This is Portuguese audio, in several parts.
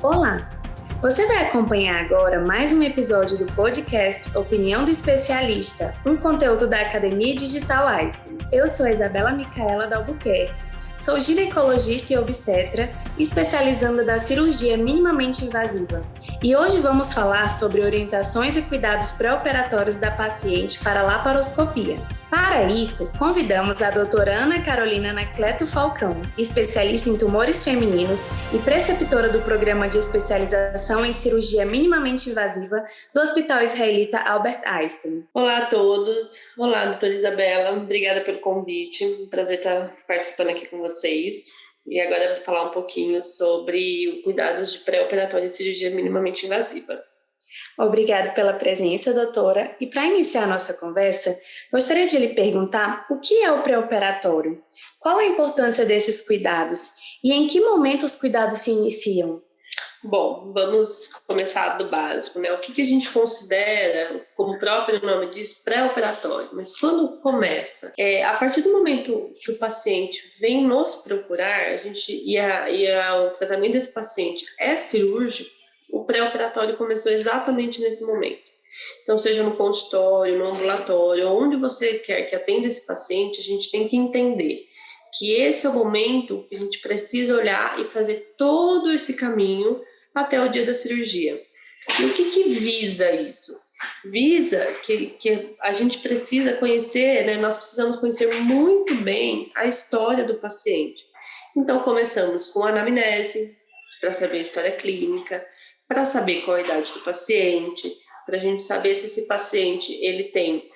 Olá! Você vai acompanhar agora mais um episódio do podcast Opinião do Especialista, um conteúdo da Academia Digital Einstein. Eu sou a Isabela Micaela da Albuquerque, sou ginecologista e obstetra, especializando da cirurgia minimamente invasiva. E hoje vamos falar sobre orientações e cuidados pré-operatórios da paciente para laparoscopia. Para isso, convidamos a doutora Ana Carolina Anacleto Falcão, especialista em tumores femininos e preceptora do Programa de Especialização em Cirurgia Minimamente Invasiva do Hospital Israelita Albert Einstein. Olá a todos, olá doutora Isabela, obrigada pelo convite, um prazer estar participando aqui com vocês. E agora vou falar um pouquinho sobre cuidados de pré-operatório em cirurgia minimamente invasiva. Obrigada pela presença, doutora. E para iniciar a nossa conversa, gostaria de lhe perguntar o que é o pré-operatório? Qual a importância desses cuidados? E em que momento os cuidados se iniciam? Bom, vamos começar do básico, né? O que a gente considera, como o próprio nome diz, pré-operatório. Mas quando começa? A partir do momento que o paciente vem nos procurar, o tratamento desse paciente é cirúrgico, o pré-operatório começou exatamente nesse momento. Então, seja no consultório, no ambulatório, onde você quer que atenda esse paciente, a gente tem que entender que esse é o momento que a gente precisa olhar e fazer todo esse caminho até o dia da cirurgia. E o que visa isso? Visa que a gente precisa conhecer, né? Nós precisamos conhecer muito bem a história do paciente. Então, começamos com a anamnese, para saber a história clínica, para saber qual a idade do paciente, para a gente saber se esse paciente ele tem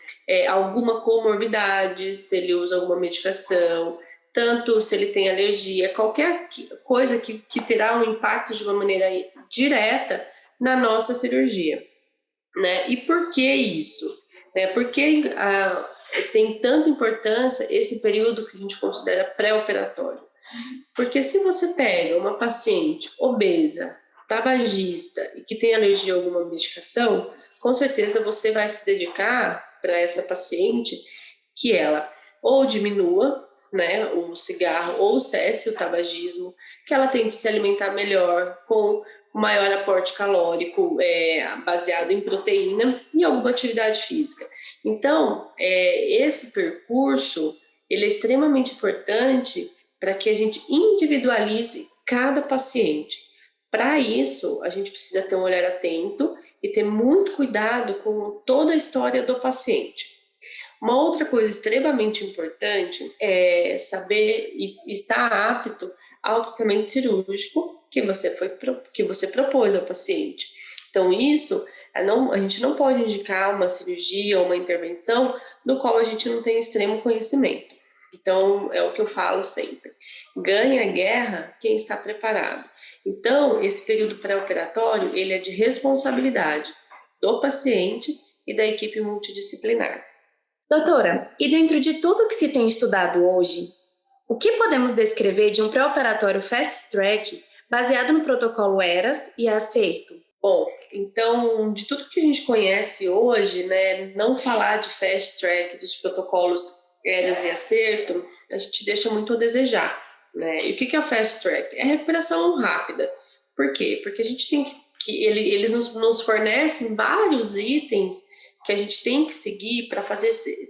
alguma comorbidade, se ele usa alguma medicação, tanto se ele tem alergia, qualquer coisa que terá um impacto de uma maneira direta na nossa cirurgia, né? E por que isso? Por que tem tanta importância esse período que a gente considera pré-operatório? Porque se você pega uma paciente obesa, tabagista e que tem alergia a alguma medicação, com certeza você vai se dedicar para essa paciente que ela ou diminua, né, o cigarro ou cesse o tabagismo, que ela tente se alimentar melhor com maior aporte calórico baseado em proteína e alguma atividade física. Então, esse percurso ele é extremamente importante para que a gente individualize cada paciente. Para isso, a gente precisa ter um olhar atento e ter muito cuidado com toda a história do paciente. Uma outra coisa extremamente importante é saber e estar apto ao tratamento cirúrgico que você propôs ao paciente. Então, isso, a gente não pode indicar uma cirurgia ou uma intervenção do qual a gente não tem extremo conhecimento. Então, é o que eu falo sempre. Ganha a guerra quem está preparado. Então, esse período pré-operatório, ele é de responsabilidade do paciente e da equipe multidisciplinar. Doutora, e dentro de tudo que se tem estudado hoje, o que podemos descrever de um pré-operatório fast track baseado no protocolo ERAS e ACERTO? Bom, então, de tudo que a gente conhece hoje, né, não falar de fast track dos protocolos ERAS e ACERTO, a gente deixa muito a desejar, né? E o que é o fast track? É a recuperação rápida. Por quê? Porque a gente tem eles nos fornecem vários itens que a gente tem que seguir para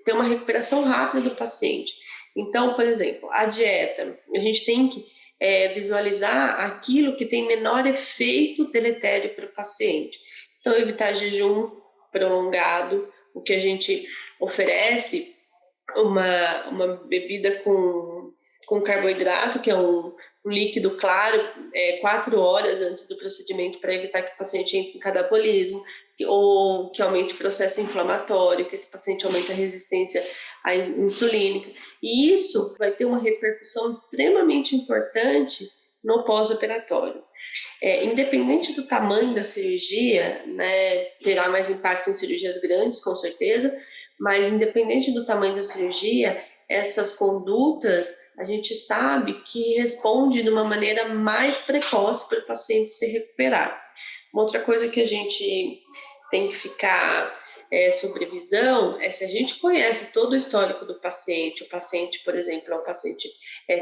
ter uma recuperação rápida do paciente. Então, por exemplo, a dieta, a gente tem que visualizar aquilo que tem menor efeito deletério para o paciente. Então, evitar jejum prolongado, o que a gente oferece, uma bebida com carboidrato, que é um líquido claro, 4 horas antes do procedimento, para evitar que o paciente entre em catabolismo, ou que aumente o processo inflamatório, que esse paciente aumente a resistência à insulínica. E isso vai ter uma repercussão extremamente importante no pós-operatório. Independente do tamanho da cirurgia, né, terá mais impacto em cirurgias grandes, com certeza, mas independente do tamanho da cirurgia, essas condutas a gente sabe que responde de uma maneira mais precoce para o paciente se recuperar. Uma outra coisa que a gente tem que ficar sobrevisão é se a gente conhece todo o histórico do paciente. O paciente, por exemplo, é um paciente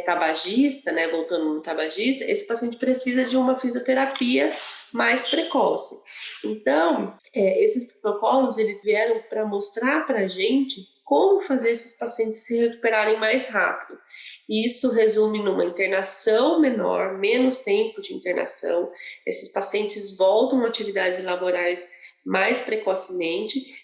tabagista, né, voltando no tabagista, esse paciente precisa de uma fisioterapia mais precoce. Então, esses protocolos, eles vieram para mostrar para a gente como fazer esses pacientes se recuperarem mais rápido. E isso resume numa internação menor, menos tempo de internação. Esses pacientes voltam a atividades laborais mais precocemente,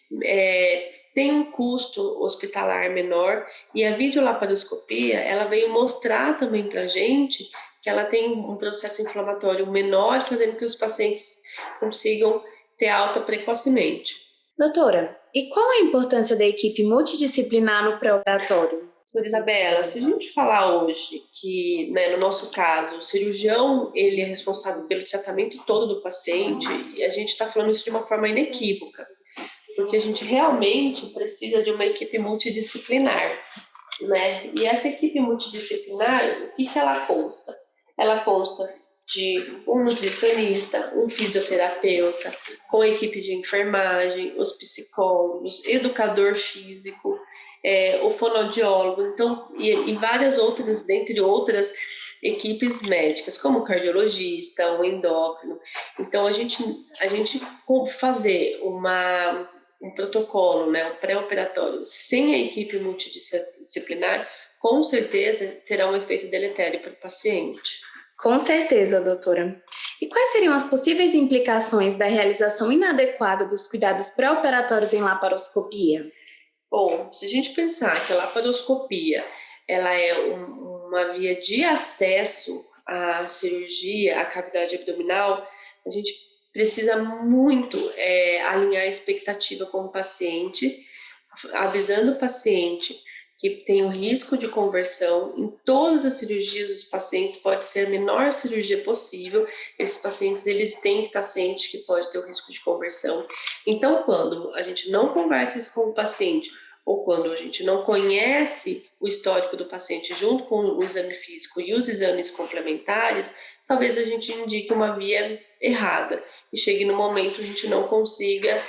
tem um custo hospitalar menor, e a videolaparoscopia, ela veio mostrar também para a gente que ela tem um processo inflamatório menor, fazendo que os pacientes consigam ter alta precocemente. Doutora, e qual a importância da equipe multidisciplinar no pré-operatório? Isabela, se a gente falar hoje que, né, no nosso caso, o cirurgião ele é responsável pelo tratamento todo do paciente, e a gente está falando isso de uma forma inequívoca, porque a gente realmente precisa de uma equipe multidisciplinar, né? E essa equipe multidisciplinar, o que ela consta? Ela consta de um nutricionista, um fisioterapeuta, com a equipe de enfermagem, os psicólogos, educador físico, o fonoaudiólogo, então, e várias outras, dentre outras equipes médicas, como o cardiologista, o endócrino. Então, a gente fazer um protocolo, né, um pré-operatório, sem a equipe multidisciplinar, com certeza terá um efeito deletério para o paciente. Com certeza, doutora. E quais seriam as possíveis implicações da realização inadequada dos cuidados pré-operatórios em laparoscopia? Bom, se a gente pensar que a laparoscopia ela é uma via de acesso à cirurgia, à cavidade abdominal, a gente precisa muito alinhar a expectativa com o paciente, avisando o paciente que tem o risco de conversão. Em todas as cirurgias dos pacientes pode ser a menor cirurgia possível. Esses pacientes eles têm que estar cientes que pode ter o risco de conversão. Então, quando a gente não conversa isso com o paciente, ou quando a gente não conhece o histórico do paciente junto com o exame físico e os exames complementares, talvez a gente indique uma via errada e chegue no momento a gente não consiga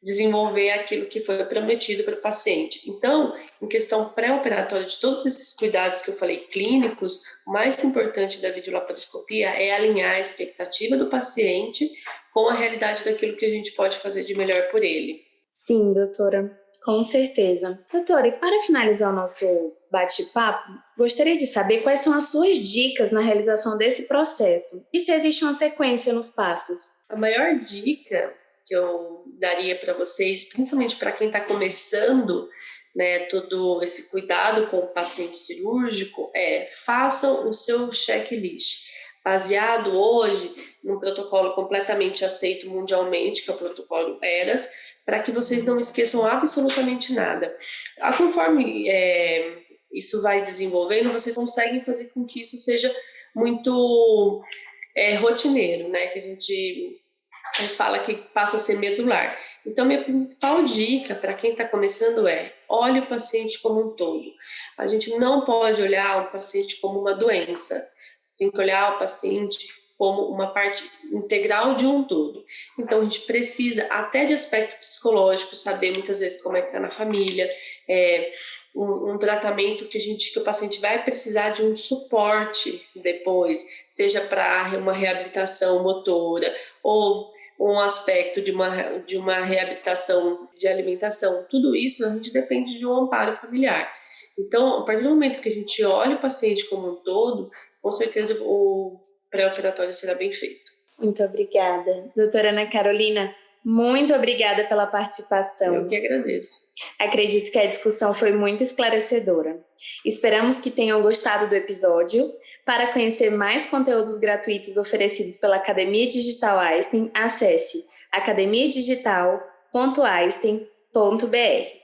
desenvolver aquilo que foi prometido para o paciente. Então, em questão pré-operatória, de todos esses cuidados que eu falei clínicos, o mais importante da videolaparoscopia é alinhar a expectativa do paciente com a realidade daquilo que a gente pode fazer de melhor por ele. Sim, doutora, com certeza. Doutora, e para finalizar o nosso bate-papo, gostaria de saber quais são as suas dicas na realização desse processo e se existe uma sequência nos passos. A maior dica que eu daria para vocês, principalmente para quem está começando, né, todo esse cuidado com o paciente cirúrgico, façam o seu checklist, baseado hoje num protocolo completamente aceito mundialmente, que é o protocolo ERAS, para que vocês não esqueçam absolutamente nada. Conforme isso vai desenvolvendo, vocês conseguem fazer com que isso seja muito rotineiro, né? Que a gente fala que passa a ser medular. Então, minha principal dica para quem está começando olhe o paciente como um todo. A gente não pode olhar o paciente como uma doença, tem que olhar o paciente como uma parte integral de um todo. Então, a gente precisa, até de aspecto psicológico, saber muitas vezes como é que está na família, um tratamento que o paciente vai precisar de um suporte depois, seja para uma reabilitação motora ou um aspecto de uma reabilitação de alimentação. Tudo isso a gente depende de um amparo familiar. Então, a partir do momento que a gente olha o paciente como um todo, com certeza o pré-operatório será bem feito. Muito obrigada. Doutora Ana Carolina, muito obrigada pela participação. Eu que agradeço. Acredito que a discussão foi muito esclarecedora. Esperamos que tenham gostado do episódio. Para conhecer mais conteúdos gratuitos oferecidos pela Academia Digital Einstein, acesse academiadigital.einstein.br.